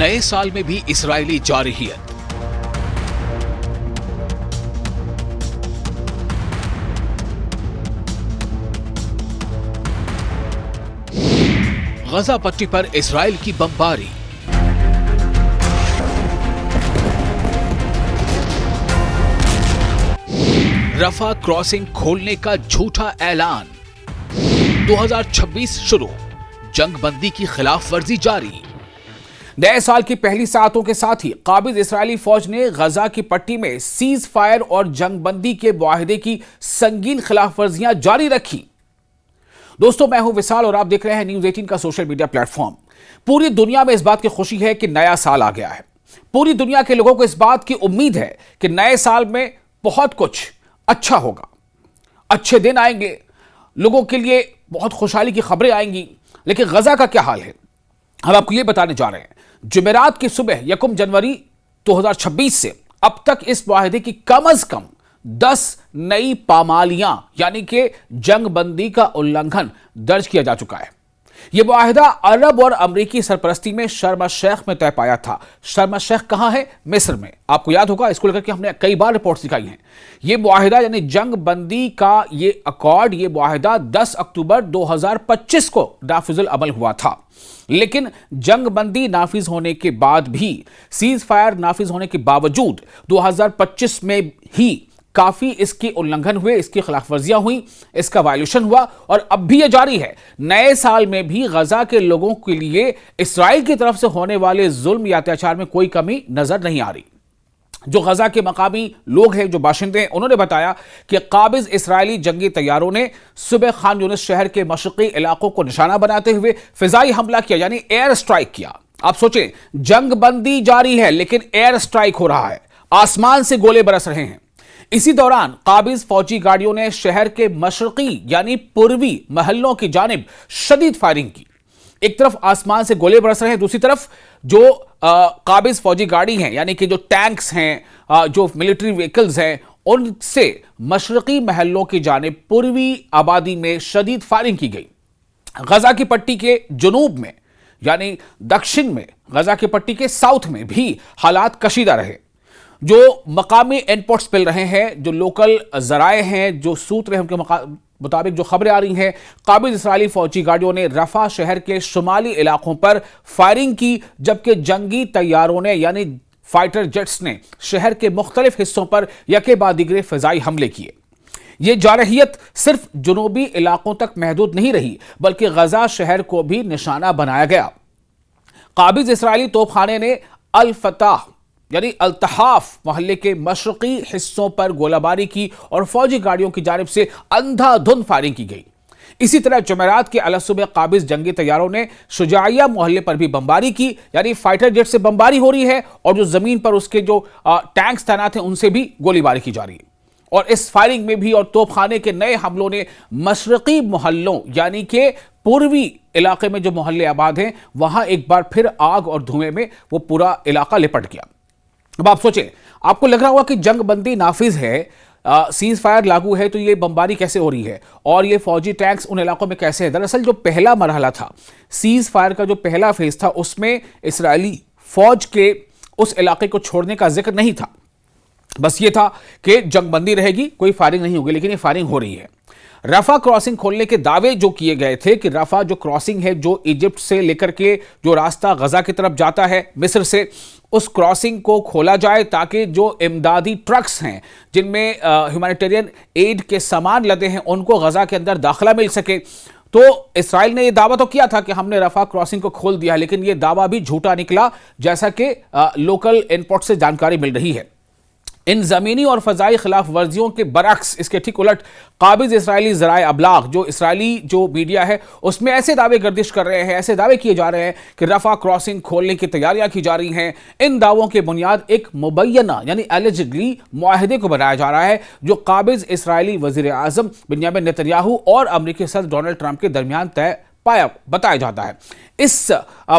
नए साल में भी इस्राएली जारहियत। गजा पट्टी पर इस्राएल की बमबारी। रफा क्रॉसिंग खोलने का झूठा ऐलान। 2026 शुरू, जंगबंदी की खिलाफ वर्जी जारी। नए साल की पहली सातों के साथ ही काबिज इस्राएली फौज ने गजा की पट्टी में सीज फायर और जंगबंदी के मुआहदे की संगीन खिलाफ वर्जियां जारी रखी। दोस्तों, मैं हूं विशाल और आप देख रहे हैं न्यूज़ 18 का सोशल मीडिया प्लेटफॉर्म। पूरी दुनिया में इस बात की खुशी है कि नया साल आ गया है। पूरी दुनिया के लोगों को इस बात की उम्मीद है कि नए साल में बहुत कुछ अच्छा होगा, अच्छे दिन आएंगे, लोगों के लिए बहुत खुशहाली की खबरें आएंगी। लेकिन गजा का क्या हाल है, हम आपको ये बताने जा रहे हैं। जुमेरात की सुबह 1 जनवरी 2026 से अब तक इस मुआहदे की कम अज कम 10 नई पामालियां यानी कि जंगबंदी का उल्लंघन दर्ज किया जा चुका है। यह मुआहदा अरब और अमेरिकी सरपरस्ती में शर्म शेख में तय पाया था। शर्म शेख कहां है? मिस्र में। आपको याद होगा, इसको लेकर के हमने कई बार रिपोर्ट्स दिखाई हैं। यह मुआहदा यानी जंगबंदी का ये अकॉर्ड, ये मुआहदा 10 अक्टूबर 2025 को नाफिजुल अमल हुआ था। लेकिन जंगबंदी नाफिज होने के बाद भी, सीज फायर नाफिज होने के बावजूद 2025 में ही काफी इसके उल्लंघन हुए, इसकी खिलाफ वर्जियां हुई, इसका वायलेशन हुआ और अब भी यह जारी है। नए साल में भी गजा के लोगों के लिए इस्राएल की तरफ से होने वाले जुल्म या अत्याचार में कोई कमी नजर नहीं आ रही। जो गजा के मकामी लोग हैं, जो बाशिंदे हैं, उन्होंने बताया कि काबिज इस्राएली जंगी तैयारों ने सुबह खान यूनिस शहर के मशरकी इलाकों को निशाना बनाते हुए फिजाई हमला किया, यानी एयर स्ट्राइक किया। आप सोचें, जंगबंदी जारी है लेकिन एयर स्ट्राइक हो रहा है, आसमान से गोले बरस रहे हैं। इसी दौरान काबिज फौजी गाड़ियों ने शहर के मशरकी यानी पूर्वी महल्लों की जानिब शदीद फायरिंग की। एक तरफ आसमान से गोले बरस रहे हैं, दूसरी तरफ जो काबिज फौजी गाड़ी हैं यानी कि जो टैंक्स हैं, जो मिलिट्री व्हीकल्स हैं, उनसे मशरकी महल्लों की जानिब पूर्वी आबादी में शदीद फायरिंग की गई। गजा की पट्टी के जुनूब में यानी दक्षिण में, गजा की पट्टी के साउथ में भी हालात कशीदा रहे। जो मकामी इनपुट्स मिल रहे हैं, जो लोकल जराए हैं, जो सूत्र हैं, उनके मुताबिक जो खबरें आ रही हैं, काबिज इस्राएली फौजी गाड़ियों ने रफा शहर के शुमाली इलाकों पर फायरिंग की, जबकि जंगी तैयारों ने यानी फाइटर जेट्स ने शहर के मुख्तलिफ हिस्सों पर यके बाद दिगरे फिजाई हमले किए। यह जारहियत सिर्फ जुनूबी इलाकों तक महदूद नहीं रही, बल्कि गजा शहर को भी निशाना बनाया गया। काबिज इस्राएली तोपखाने ने अल फताह यानी अल्तहाफ मोहल्ले के मशरकी हिस्सों पर गोलाबारी की और फौजी गाड़ियों की जानिब से अंधाधुंध फायरिंग की गई। इसी तरह जुमेरात के अलसुबह काबिज जंगी तैयारों ने शुजाइया मोहल्ले पर भी बमबारी की, यानी फाइटर जेट से बमबारी हो रही है और जो जमीन पर उसके जो टैंक्स तैनात हैं उनसे भी गोलीबारी की जा रही है। और इस फायरिंग में भी और तोपखाने के नए हमलों ने मशरकी मोहल्लों यानी कि पूर्वी इलाके में जो मोहल्ले आबाद हैं, वहां एक बार फिर आग और धुएं में वो पूरा इलाका लिपट गया। अब आप सोचें, आपको लग रहा होगा कि जंगबंदी नाफिज है, सीज फायर लागू है, तो ये बमबारी कैसे हो रही है और ये फौजी टैंक्स उन इलाकों में कैसे है। दरअसल जो पहला मरहला था, सीज फायर का जो पहला फेज था, उसमें इस्राएली फौज के उस इलाके को छोड़ने का जिक्र नहीं था। बस ये था कि जंगबंदी रहेगी, कोई फायरिंग नहीं होगी, लेकिन ये फायरिंग हो रही है। रफा क्रॉसिंग खोलने के दावे जो किए गए थे कि रफा जो क्रॉसिंग है, जो इजिप्ट से लेकर के जो रास्ता गजा की तरफ जाता है मिस्र से, उस क्रॉसिंग को खोला जाए ताकि जो इमदादी ट्रक्स हैं जिनमें ह्यूमैनिटेरियन एड के सामान लदे हैं, उनको गजा के अंदर दाखिला मिल सके। तो इसराइल ने यह दावा तो किया था कि हमने रफा क्रॉसिंग को खोल दिया, लेकिन यह दावा भी झूठा निकला, जैसा कि लोकल इनपुट से जानकारी मिल रही है। इन जमीनी और फजाई खिलाफ वर्जियों के बरक्स, इसके ठीक उलट, काबिज इस्राएली ज़राए अबलाग, जो इस्राएली जो मीडिया है, उसमें ऐसे दावे गर्दिश कर रहे हैं, ऐसे दावे किए जा रहे हैं कि रफा क्रॉसिंग खोलने की तैयारियां की जा रही हैं। इन दावों की बुनियाद एक मुबैना यानी एलिजिडली मुआहदे को बनाया जा रहा है, जो काबिज इस्राएली वज़ीर आज़म बिन्यामिन नेतन्याहू और अमेरिकी सदर डोनाल्ड ट्रंप के दरमियान तय बताया जाता है। इस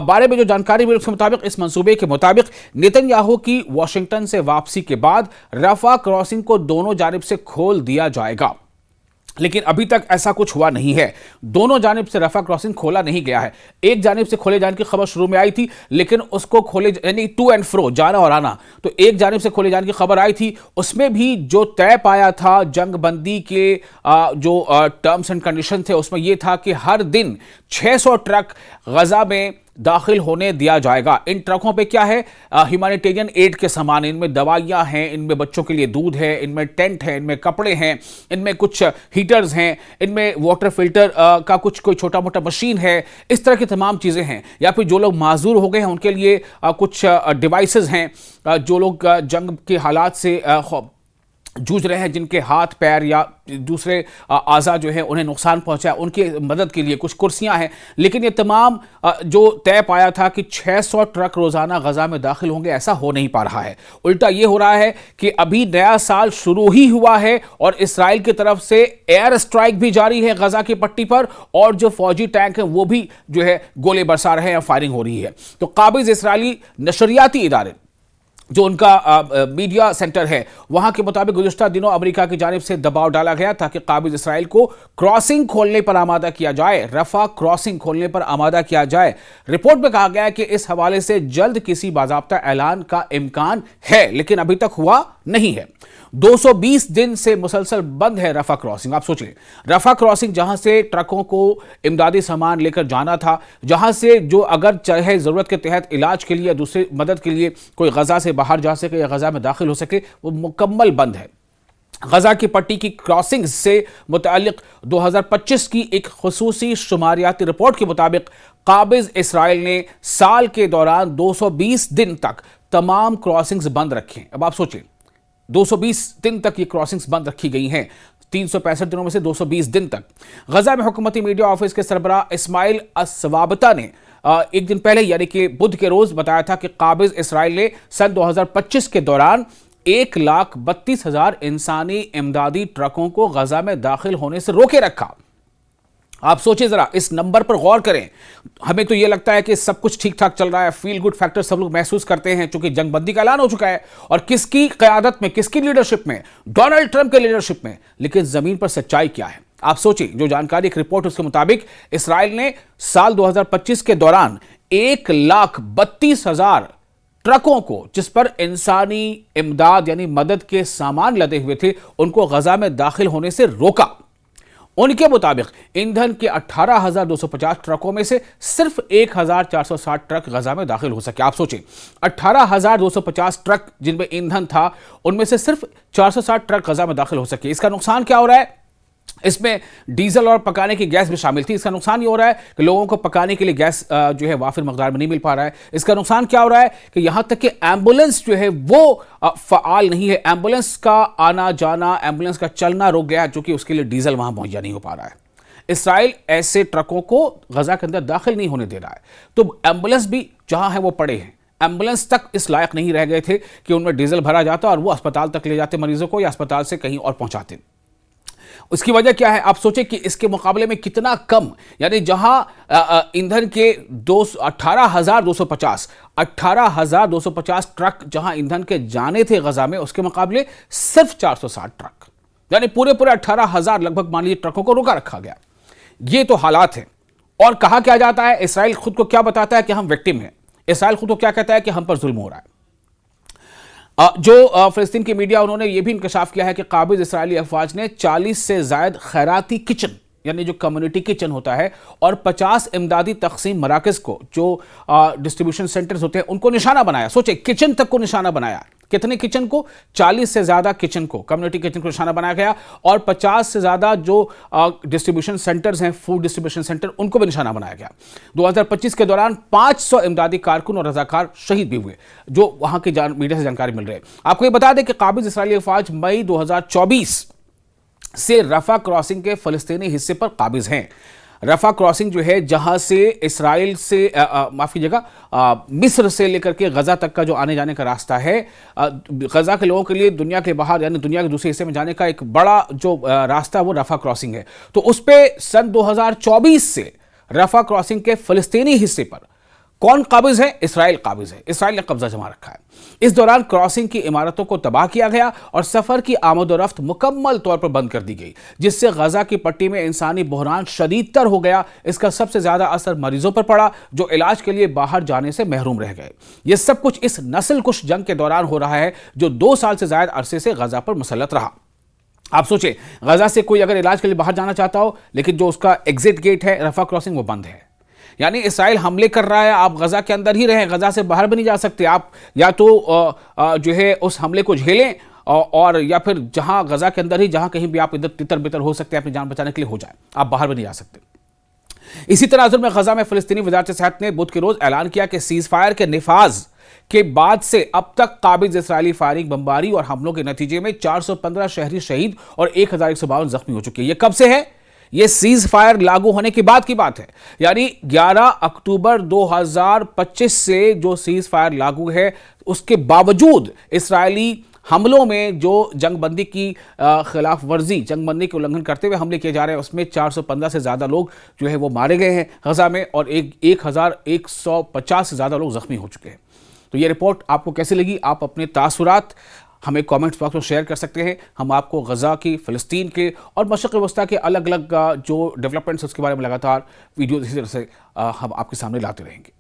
बारे में जो जानकारी मिली उसके मुताबिक, इस मंसूबे के मुताबिक नेतन्याहू की वाशिंगटन से वापसी के बाद रफा क्रॉसिंग को दोनों जानिब से खोल दिया जाएगा। लेकिन अभी तक ऐसा कुछ हुआ नहीं है। दोनों जानिब से रफा क्रॉसिंग खोला नहीं गया है। एक जानिब से खोले जाने की खबर शुरू में आई थी, लेकिन उसको खोले यानी टू एंड फ्रो, जाना और आना, तो एक जानिब से खोले जाने की खबर आई थी, उसमें भी जो तय पाया था जंग बंदी के जो टर्म्स एंड कंडीशन थे, उसमें यह था कि हर दिन 600 ट्रक गजा में दाखिल होने दिया जाएगा। इन ट्रकों पे क्या है? ह्यूमैनिटेरियन एड के सामान, इनमें दवाइयां हैं, इनमें बच्चों के लिए दूध है, इनमें टेंट है, इनमें कपड़े हैं, इनमें कुछ हीटर्स हैं, इनमें वाटर फिल्टर का कुछ कोई छोटा मोटा मशीन है, इस तरह की तमाम चीज़ें हैं। या फिर जो लोग माजूर हो गए हैं उनके लिए कुछ डिवाइसेस हैं, जो लोग जंग के हालात से जूझ रहे हैं, जिनके हाथ पैर या दूसरे आज़ा जो है उन्हें नुकसान पहुंचा है, उनकी मदद के लिए कुछ कुर्सियां हैं। लेकिन ये तमाम जो तय पाया था कि 600 ट्रक रोज़ाना गजा में दाखिल होंगे, ऐसा हो नहीं पा रहा है। उल्टा ये हो रहा है कि अभी नया साल शुरू ही हुआ है और इसराइल की तरफ से एयर स्ट्राइक भी जारी है गजा की पट्टी पर, और जो फौजी टैंक हैं वो भी जो है गोले बरसा रहे हैं, फायरिंग हो रही है। तो काबिज इसराइली नशरियाती इदारे, जो उनका मीडिया सेंटर है, वहां के मुताबिक गुज़िश्ता दिनों अमेरिका की जानिब से दबाव डाला गया ताकि काबिज इसराइल को क्रॉसिंग खोलने पर आमादा किया जाए, रफा क्रॉसिंग खोलने पर आमादा किया जाए। रिपोर्ट में कहा गया है कि इस हवाले से जल्द किसी बाज़ाब्ता ऐलान का इम्कान है, लेकिन अभी तक हुआ नहीं है। 220 दिन से मुसलसल बंद है रफा क्रॉसिंग। आप सोचिए, रफा क्रॉसिंग जहां से ट्रकों को इमदादी सामान लेकर जाना था, जहां से जो अगर चाहे जरूरत के तहत इलाज के लिए या दूसरी मदद के लिए कोई गजा से बाहर जा सके या गजा में दाखिल हो सके, वो मुकम्मल बंद है। गजा की पट्टी की क्रॉसिंग से मुतालिक 2025 की एक खुसूसी शुमारियाती रिपोर्ट के मुताबिक काबिज इसराइल ने साल के दौरान 220 दिन तक तमाम क्रॉसिंग्स बंद रखे। अब आप सोचिए, 220 दिन तक ये क्रॉसिंग्स बंद रखी गई हैं, 365 दिनों में से 220 दिन तक। गजा में हुकूमती मीडिया ऑफिस के सरबराह इस्माइल अस्वाबता ने एक दिन पहले यानी कि बुध के रोज बताया था कि काबिज इसराइल ने सन 2025 के दौरान 1,32,000 इंसानी इमदादी ट्रकों को गजा में दाखिल होने से रोके रखा। आप सोचिए जरा, इस नंबर पर गौर करें। हमें तो यह लगता है कि सब कुछ ठीक ठाक चल रहा है, फील गुड फैक्टर सब लोग महसूस करते हैं, चूंकि जंगबंदी का ऐलान हो चुका है, और किसकी क़यादत में, किसकी लीडरशिप में? डोनाल्ड ट्रंप के लीडरशिप में। लेकिन जमीन पर सच्चाई क्या है? आप सोचिए, जो जानकारी एक रिपोर्ट उसके मुताबिक इसराइल ने साल 2025 के दौरान 1,32,000 ट्रकों को, जिस पर इंसानी इमदाद यानी मदद के सामान लदे हुए थे, उनको गजा में दाखिल होने से रोका। उनके मुताबिक ईंधन के 18,250 ट्रकों में से सिर्फ 1,460 ट्रक गजा में दाखिल हो सके। आप सोचें, 18,250 ट्रक जिनमें ईंधन था, उनमें से सिर्फ 460 ट्रक गजा में दाखिल हो सके। इसका नुकसान क्या हो रहा है? इसमें डीजल और पकाने की गैस भी शामिल थी। इसका नुकसान ये हो रहा है कि लोगों को पकाने के लिए गैस जो है वाफिर मकदार में नहीं मिल पा रहा है। इसका नुकसान क्या हो रहा है कि यहां तक कि एम्बुलेंस जो है वो फ़ाल नहीं है। एम्बुलेंस का आना जाना, एम्बुलेंस का चलना रुक गया, चूंकि उसके लिए डीजल वहां मुहैया नहीं हो पा रहा है। इसराइल ऐसे ट्रकों को गजा के अंदर दाखिल नहीं होने दे रहा है। तो एम्बुलेंस भी जहां है वो पड़े हैं। एम्बुलेंस तक इस लायक नहीं रह गए थे कि उनमें डीजल भरा जाता और वो अस्पताल तक ले जाते मरीजों को, या अस्पताल से कहीं और पहुंचाते। उसकी वजह क्या है? आप सोचें कि इसके मुकाबले में कितना कम, यानी जहां ईंधन के 18,250 ट्रक जहां ईंधन के जाने थे गजा में, उसके मुकाबले सिर्फ 460 ट्रक, यानी पूरे 18,000 लगभग मान लीजिए ट्रकों को रोका रखा गया। ये तो हालात है। और कहा क्या जाता है, इसराइल खुद को क्या बताता है कि हम विक्टिम हैं। इसराइल खुद को क्या कहता है कि हम पर जुल्म हो रहा है। जो फिलिस्तीन की मीडिया, उन्होंने यह भी इंकशाफ किया है कि काबिज इसराइली अफवाज ने 40 से ज्यादा खैराती किचन, यानी जो कम्युनिटी किचन होता है, और 50 इमदादी तकसीम मराकज को, जो डिस्ट्रीब्यूशन सेंटर्स होते हैं, उनको निशाना बनाया। सोचे, किचन तक को निशाना बनाया। कितने किचन को? 40 से ज्यादा किचन को, कम्युनिटी किचन को निशाना बनाया गया, और 50 से ज्यादा जो डिस्ट्रीब्यूशन सेंटर्स हैं, फूड डिस्ट्रीब्यूशन सेंटर, उनको भी निशाना बनाया गया। 2025 के दौरान 500 इमदादी कारकुन और रजाकार शहीद भी हुए, जो वहां की मीडिया से जानकारी मिल रही है। आपको ये बता दें कि काबिज इसराइली अफवाज मई 2024 से रफा क्रॉसिंग के फलस्तीनी हिस्से पर काबिज हैं। रफा क्रॉसिंग जो है, जहां से इसराइल से माफ कीजिएगा, मिस्र से लेकर के गजा तक का जो आने जाने का रास्ता है, गजा के लोगों के लिए दुनिया के बाहर यानी दुनिया के दूसरे हिस्से में जाने का एक बड़ा जो रास्ता है वो रफा क्रॉसिंग है। तो उस पे सन 2024 से रफा क्रॉसिंग के फलस्तीनी हिस्से पर कौन काबिज है? इसराइल काबिज है। इसराइल ने कब्जा जमा रखा है। इस दौरान क्रॉसिंग की इमारतों को तबाह किया गया और सफर की आमदोरफ्त मुकम्मल तौर पर बंद कर दी गई, जिससे गजा की पट्टी में इंसानी बहरान शदीदतर हो गया। इसका सबसे ज्यादा असर मरीजों पर पड़ा जो इलाज के लिए बाहर जाने से महरूम रह गए। यह सब कुछ इस नस्लकुश जंग के दौरान हो रहा है जो 2 साल से ज्यादा अरसे से गजा पर मुसल्लत रहा। आप सोचें, गजा से कोई अगर इलाज के लिए बाहर जाना चाहता हो, लेकिन जो उसका एग्जिट गेट है रफा क्रॉसिंग वो बंद है। यानी इसराइल हमले कर रहा है, आप गजा के अंदर ही रहें, गजा से बाहर भी नहीं जा सकते। आप या तो जो है उस हमले को झेलें और या फिर जहां गजा के अंदर ही जहां कहीं भी आप इधर तितर बितर हो सकते हैं, अपनी जान बचाने के लिए हो जाए, आप बाहर भी नहीं जा सकते। इसी तनाजुर में गजा में फिलिस्तीनी वजारत सेहत ने बुध के रोज ऐलान किया कि सीज फायर के निफाज के बाद से अब तक काबिज इसराइली फायरिंग, बमबारी और हमलों के नतीजे में 415 शहरी शहीद और 1152 जख्मी हो चुके हैं। यह कब से है? यह सीज फायर लागू होने के बाद की बात है। यानी 11 अक्टूबर 2025 से जो सीज फायर लागू है, उसके बावजूद इसराइली हमलों में जो जंगबंदी की खिलाफ वर्जी, जंगबंदी के उल्लंघन करते हुए हमले किए जा रहे हैं, उसमें 415 से ज़्यादा लोग जो है वो मारे गए हैं गजा में और 1150 से ज़्यादा लोग जख्मी हो चुके हैं। तो ये रिपोर्ट आपको कैसी लगी? आप अपने तासुरात हमें कमेंट्स बॉक्स में शेयर कर सकते हैं। हम आपको गजा की, फ़लस्तीन के और मशरिक़ वस्ता के अलग अलग जो डेवलपमेंट्स उसके बारे में लगातार वीडियो इसी तरह से हम आपके सामने लाते रहेंगे।